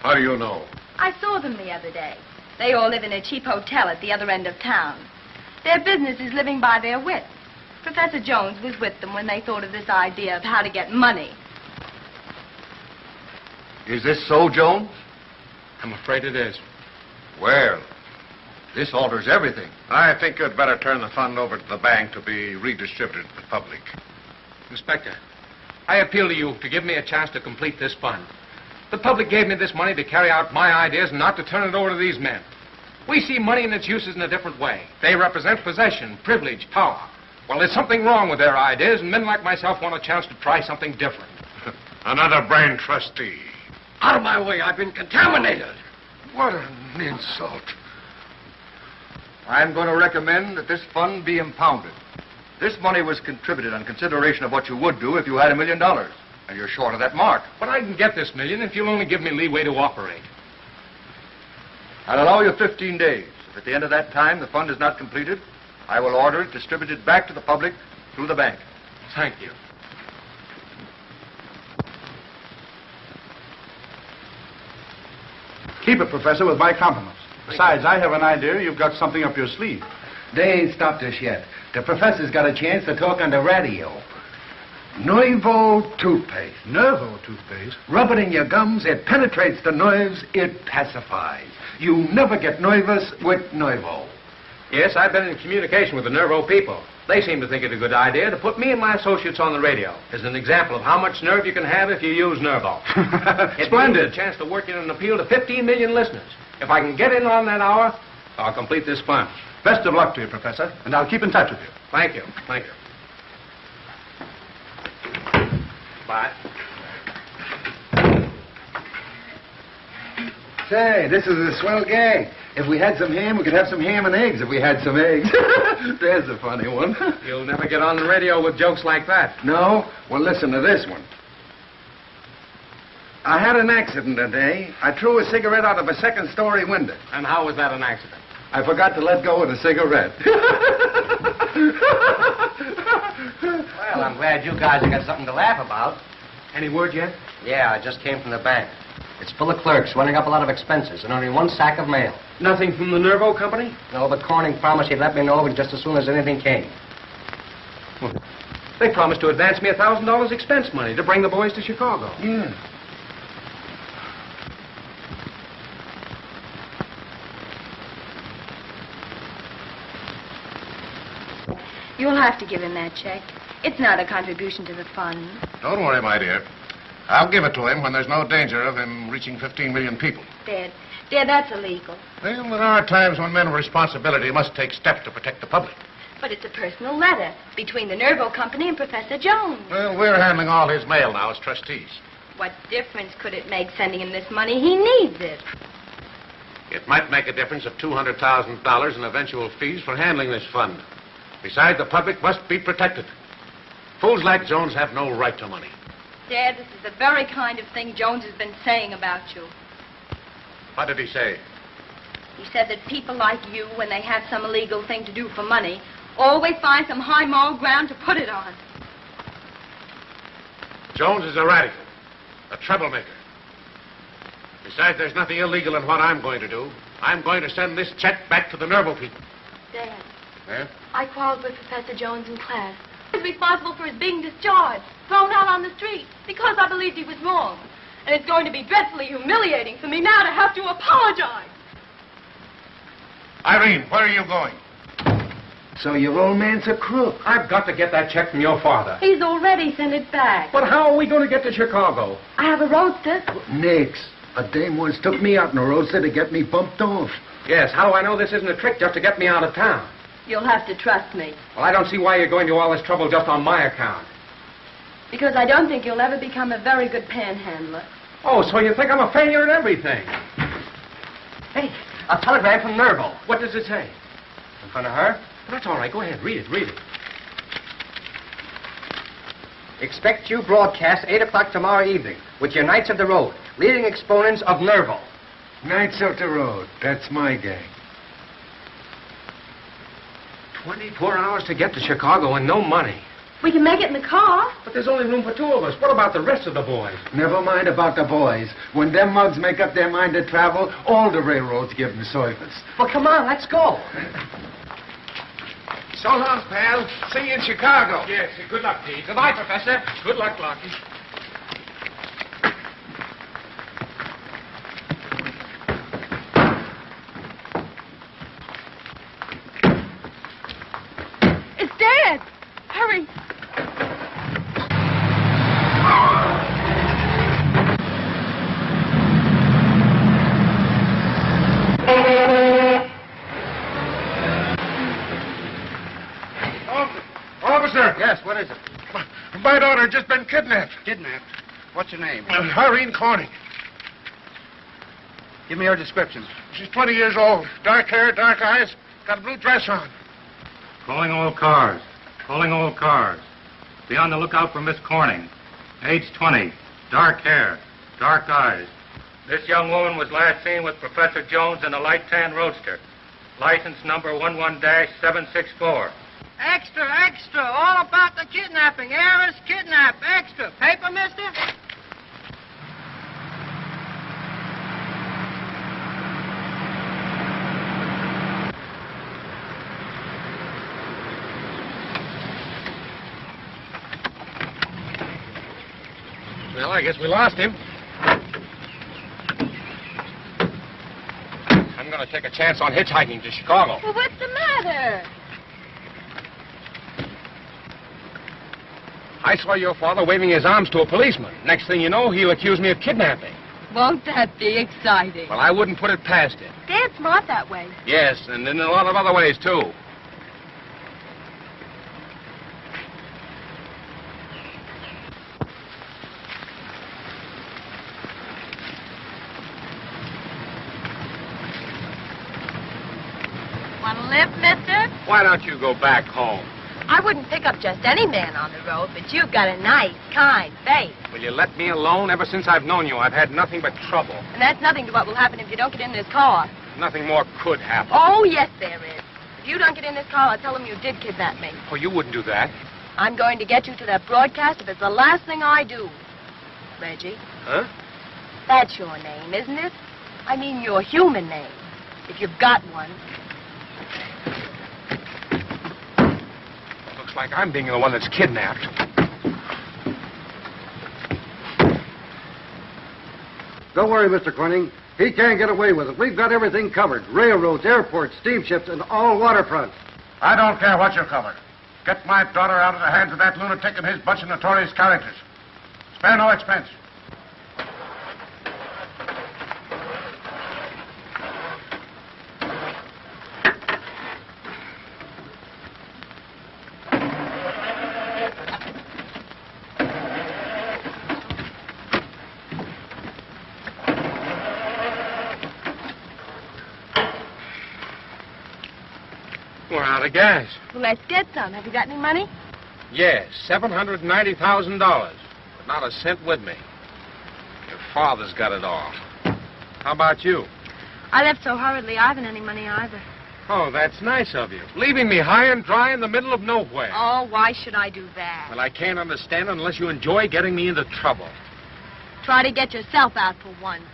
How do you know? I saw them the other day. They all live in a cheap hotel at the other end of town. Their business is living by their wits. Professor Jones was with them when they thought of this idea of how to get money. Is this so, Jones? I'm afraid it is. Well, this alters everything. I think you'd better turn the fund over to the bank to be redistributed to the public. Inspector, I appeal to you to give me a chance to complete this fund. The public gave me this money to carry out my ideas and not to turn it over to these men. We see money and its uses in a different way. They represent possession, privilege, power. Well, there's something wrong with their ideas, and men like myself want a chance to try something different. Another brain trustee. Out of my way, I've been contaminated. What an insult. I'm going to recommend that this fund be impounded. This money was contributed on consideration of what you would do if you had $1 million. And you're short of that mark. But I can get this million if you'll only give me leeway to operate. I'll allow you 15 days. If at the end of that time the fund is not completed, I will order it distributed back to the public through the bank. Thank you. Keep it, Professor, with my compliments. Besides, I have an idea you've got something up your sleeve. They ain't stopped us yet. The professor's got a chance to talk on the radio. Nouveau toothpaste. Nervo toothpaste? Rub it in your gums, it penetrates the nerves, it pacifies. You never get nervous with Nouveau. Yes, I've been in communication with the Nervo people. They seem to think it a good idea to put me and my associates on the radio as an example of how much nerve you can have if you use Nervo. Splendid. It's a chance to work in an appeal to 15 million listeners. If I can get in on that hour, I'll complete this fund. Best of luck to you, Professor, and I'll keep in touch with you. Thank you. Thank you. Bye. Say, this is a swell gag. If we had some ham, we could have some ham and eggs if we had some eggs. There's a funny one. You'll never get on the radio with jokes like that. No? Well, listen to this one. I had an accident today. I threw a cigarette out of a second-story window. And how was that an accident? I forgot to let go of the cigarette. Well, I'm glad you guys have got something to laugh about. Any word yet? Yeah, I just came from the bank. It's full of clerks running up a lot of expenses and only one sack of mail. Nothing from the Nervo company? No, but Corning promised he'd let me know just as soon as anything came. Well, they promised to advance me $1,000 expense money to bring the boys to Chicago. Yeah. You'll have to give him that check. It's not a contribution to the fund. Don't worry, my dear. I'll give it to him when there's no danger of him reaching 15 million people. Dad, that's illegal. Well, there are times when men of responsibility must take steps to protect the public. But it's a personal letter between the Nervo Company and Professor Jones. Well, we're handling all his mail now as trustees. What difference could it make sending him this money? He needs it. It might make a difference of $200,000 in eventual fees for handling this fund. Besides, the public must be protected. Fools like Jones have no right to money. Dad, this is the very kind of thing Jones has been saying about you. What did he say? He said that people like you, when they have some illegal thing to do for money, always find some high moral ground to put it on. Jones is a radical, a troublemaker. Besides, there's nothing illegal in what I'm going to do. I'm going to send this check back to the Nervo people. Dad, Eh? I quarreled with Professor Jones in class. He's responsible for his being discharged, thrown out on the street, because I believed he was wrong. And it's going to be dreadfully humiliating for me now to have to apologize. Irene, where are you going? So your old man's a crook. I've got to get that check from your father. He's already sent it back. But how are we going to get to Chicago? I have a roadster. Nix. A dame once took me out in a roadster to get me bumped off. Yes, how do I know this isn't a trick just to get me out of town? You'll have to trust me. Well, I don't see why you're going to all this trouble just on my account. Because I don't think you'll ever become a very good panhandler. Oh, so you think I'm a failure at everything? Hey, a telegram from Nervo. What does it say? In front of her? Well, that's all right. Go ahead. Read it. Expect you broadcast 8 o'clock tomorrow evening with your Knights of the Road, leading exponents of Nervo. Knights of the Road. That's my gang. 24 hours to get to Chicago and no money. We can make it in the car. But there's only room for 2 of us. What about the rest of the boys? Never mind about the boys. When them mugs make up their mind to travel, all the railroads give them service. Well, come on, let's go. So long, pal. See you in Chicago. Yes, good luck, Pete. Goodbye, Professor. Good luck, Lockie. It's Dad. Hurry. Officer! Yes, what is it? My daughter has just been kidnapped. Kidnapped. What's your name? Irene Corning. Give me her description. She's 20 years old. Dark hair, dark eyes, got a blue dress on. Calling all cars. Calling all cars. Be on the lookout for Miss Corning. Age 20. Dark hair. Dark eyes. This young woman was last seen with Professor Jones in a light tan roadster. License number 11-764. Extra, extra. All about the kidnapping. Heiress kidnap. Extra. Paper, mister? Well, I guess we lost him. I'm going to take a chance on hitchhiking to Chicago. Well, what's the matter? I saw your father waving his arms to a policeman. Next thing you know, he'll accuse me of kidnapping. Won't that be exciting? Well, I wouldn't put it past him. Dad's smart that way. Yes, and in a lot of other ways, too. Want to live, mister? Why don't you go back home? I wouldn't pick up just any man on the road, but you've got a nice, kind face. Will you let me alone? Ever since I've known you, I've had nothing but trouble. And that's nothing to what will happen if you don't get in this car. Nothing more could happen. Oh, yes, there is. If you don't get in this car, I'll tell them you did kidnap me. Oh, you wouldn't do that. I'm going to get you to that broadcast if it's the last thing I do. Reggie. Huh? That's your name, isn't it? I mean your human name, if you've got one. Looks like I'm being the one that's kidnapped. Don't worry, Mr. Corning. He can't get away with it. We've got everything covered. Railroads, airports, steamships, and all waterfronts. I don't care what you covered. Get my daughter out of the hands of that lunatic and his bunch of notorious characters. Spare no expense. We're out of gas. Well, let's get some. Have you got any money? Yes, $790,000. But not a cent with me. Your father's got it all. How about you? I left so hurriedly, I haven't any money either. Oh, that's nice of you. Leaving me high and dry in the middle of nowhere. Oh, why should I do that? Well, I can't understand unless you enjoy getting me into trouble. Try to get yourself out for once.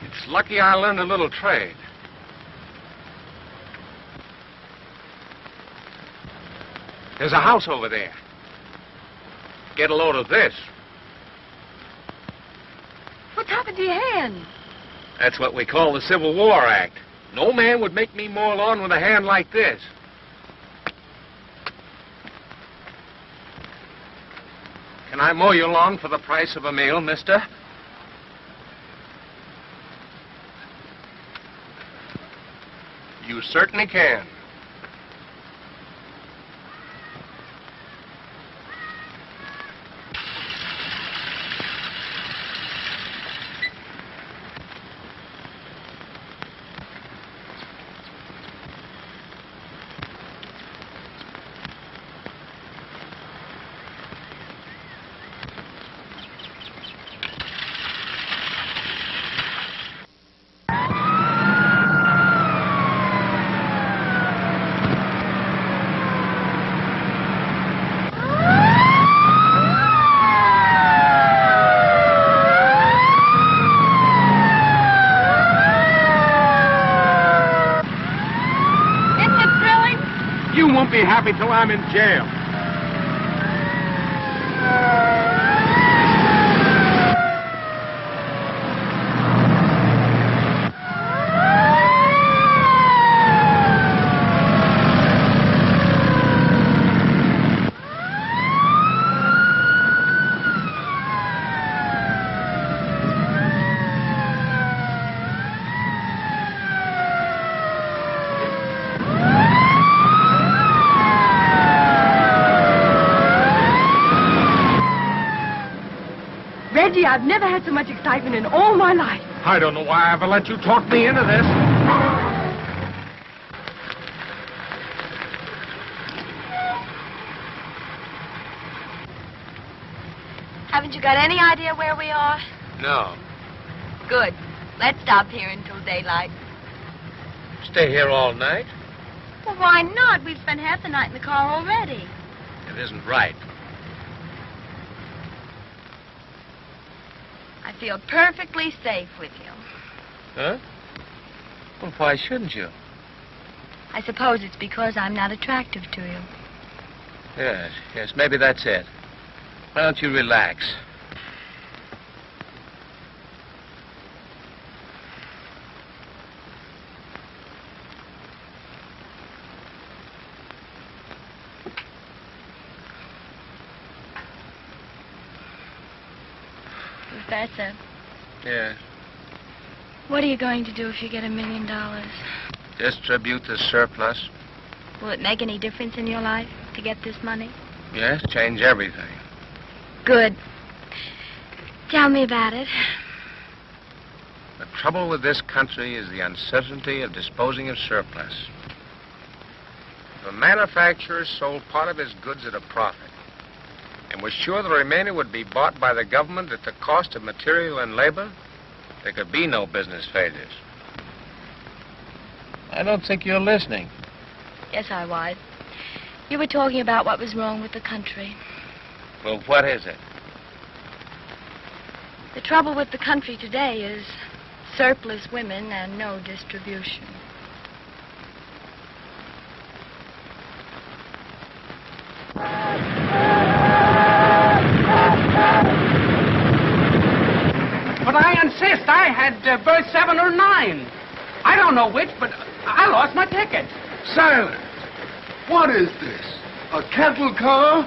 It's lucky I learned a little trade. There's a house over there. Get a load of this. What's happened to your hand? That's what we call the Civil War Act. No man would make me mow lawn with a hand like this. Can I mow your lawn for the price of a meal, mister? You certainly can. Won't be happy till I'm in jail. Reggie, I've never had so much excitement in all my life. I don't know why I ever let you talk me into this. Haven't you got any idea where we are? No. Good. Let's stop here until daylight. Stay here all night? Well, why not? We've spent half the night in the car already. It isn't right. I feel perfectly safe with you. Huh? Well, why shouldn't you? I suppose it's because I'm not attractive to you. Yes, maybe that's it. Why don't you relax? Professor, Yes. what are you going to do if you get $1 million? Distribute the surplus. Will it make any difference in your life to get this money? Yes, change everything. Good. Tell me about it. The trouble with this country is the uncertainty of disposing of surplus. The manufacturer sold part of his goods at a profit and was sure the remainder would be bought by the government at the cost of material and labor. There could be no business failures. I don't think you're listening. Yes, I was. You were talking about what was wrong with the country. Well, what is it? The trouble with the country today is surplus women and no distribution. But I insist. I had berth 7 or 9. I don't know which, but I lost my ticket. Silence! What is this? A cattle car?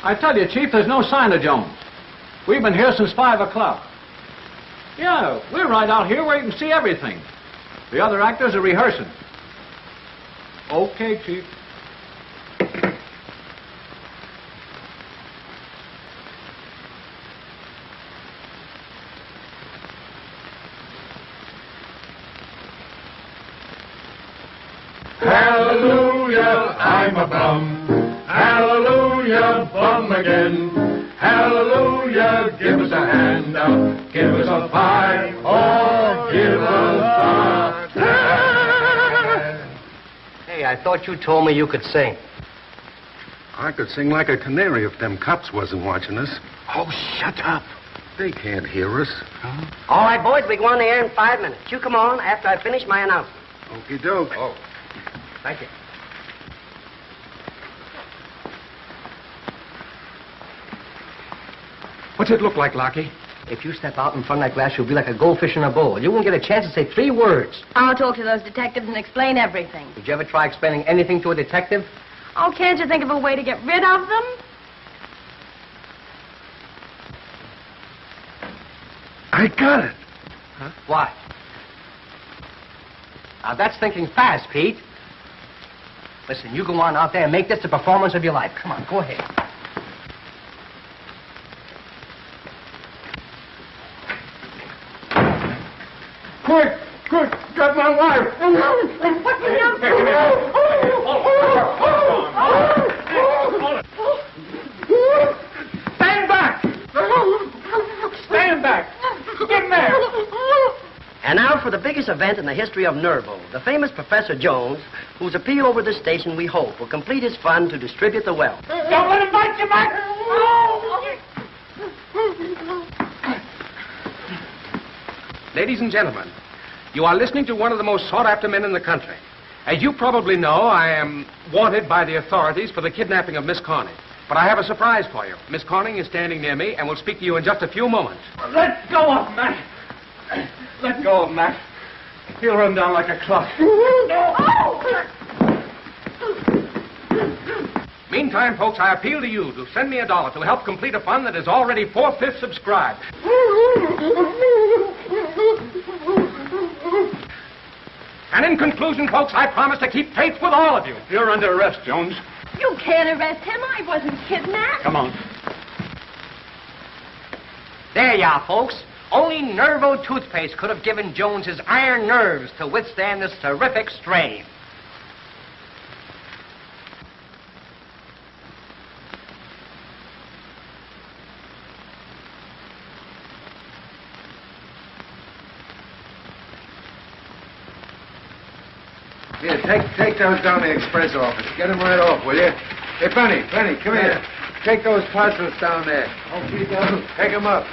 I tell you, Chief, there's no sign of Jones. We've been here since 5 o'clock. Yeah, we're right out here where you can see everything. The other actors are rehearsing. Okay, Chief. Hallelujah, I'm a bum. Hallelujah, bum again. Hallelujah, give us a hand out. Give us a pie. Oh, give us a... Hey, I thought you told me you could sing. I could sing like a canary if them cops wasn't watching us. Oh, shut up. They can't hear us. Huh? All right, boys, we go on the air in 5 minutes. You come on after I finish my announcement. Okie doke. Oh, thank you. What's it look like, Lockie? If you step out in front of that glass, you'll be like a goldfish in a bowl. You won't get a chance to say 3 words. I'll talk to those detectives and explain everything. Did you ever try explaining anything to a detective? Oh, can't you think of a way to get rid of them? I got it. Huh? What? Now, that's thinking fast, Pete. Listen, you go on out there and make this the performance of your life. Come on, go ahead. Quick! Quick! Got my wife! Stand back! Stand back! Get in there! And now for the biggest event in the history of Nervo, the famous Professor Jones, whose appeal over this station we hope will complete his fund to distribute the wealth. Don't let him bite you back! Ladies and gentlemen, you are listening to one of the most sought-after men in the country. As you probably know, I am wanted by the authorities for the kidnapping of Miss Corning. But I have a surprise for you. Miss Corning is standing near me and will speak to you in just a few moments. Let go of Matt! Let go of Matt. He'll run down like a clock. Meantime, folks, I appeal to you to send me $1 to help complete a fund that is already 4/5 subscribed. And in conclusion, folks, I promise to keep faith with all of you. You're under arrest, Jones. You can't arrest him. I wasn't kidnapped. Come on. There you are, folks. Only Nervo toothpaste could have given Jones his iron nerves to withstand this terrific strain. Here, take those down to the express office. Get them right off, will you? Hey, Penny, come here. Take those parcels down there. Okay, down. Pick them up.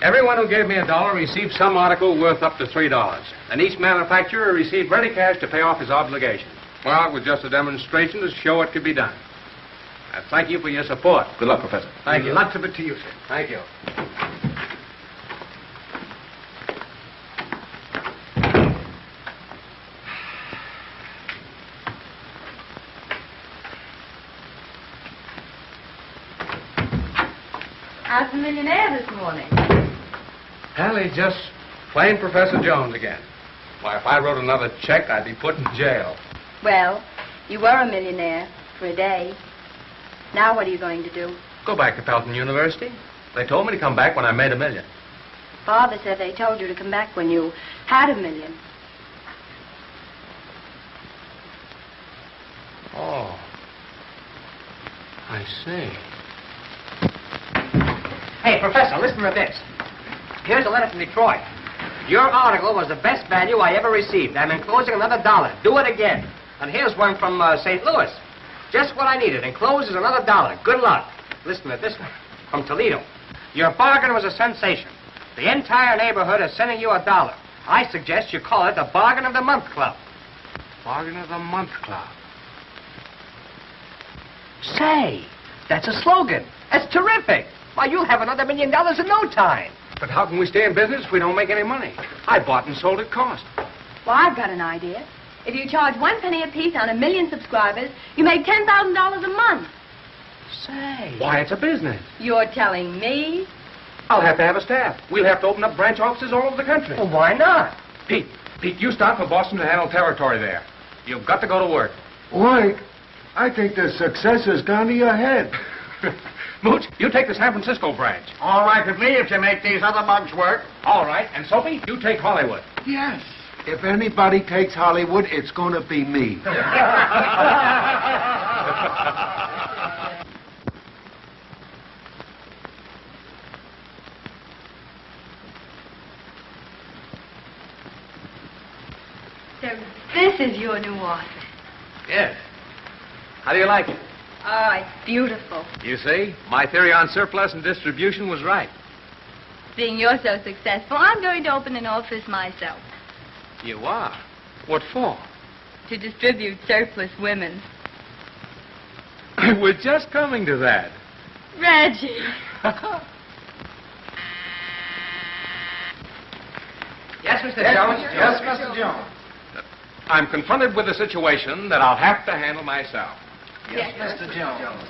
Everyone who gave me $1 received some article worth up to $3. And each manufacturer received ready cash to pay off his obligations. Well, it was just a demonstration to show it could be done. I thank you for your support. Good luck, Professor. Thank you. Lots of it to you, sir. Thank you. How's the millionaire this morning? Hallie just plain Professor Jones again. Why, if I wrote another check, I'd be put in jail. Well, you were a millionaire for a day. Now what are you going to do? Go back to Pelton University. They told me to come back when I made $1 million. Father said they told you to come back when you had $1 million. Oh. I see. Hey, Professor, listen to this. Here's a letter from Detroit. Your article was the best value I ever received. I'm enclosing another $1. Do it again. And here's one from St. Louis. Just what I needed. Enclosed is another $1. Good luck. Listen to this one. From Toledo. Your bargain was a sensation. The entire neighborhood is sending you $1. I suggest you call it the Bargain of the Month Club. Bargain of the Month Club. Say, that's a slogan. That's terrific. Why, you'll have another $1 million in no time. But how can we stay in business if we don't make any money? I bought and sold at cost. Well, I've got an idea. If you charge 1 penny apiece on 1 million subscribers, you make $10,000 a month. Say. Why, it's a business. You're telling me? I'll have to have a staff. We'll have to open up branch offices all over the country. Well, why not? Pete, you start for Boston to handle territory there. You've got to go to work. Mike, I think the success has gone to your head. Mooch, you take the San Francisco branch. All right with me if you make these other mugs work. All right. And Sophie, you take Hollywood. Yes. If anybody takes Hollywood, it's going to be me. So this is your new office. Yes. How do you like it? Oh, it's beautiful. You see, my theory on surplus and distribution was right. Seeing you're so successful, I'm going to open an office myself. You are? What for? To distribute surplus women. We're just coming to that. Reggie. Yes, Mr. Jones? Yes, Mr. Jones. I'm confronted with a situation that I'll have to handle myself. Yes, Mr. Jones.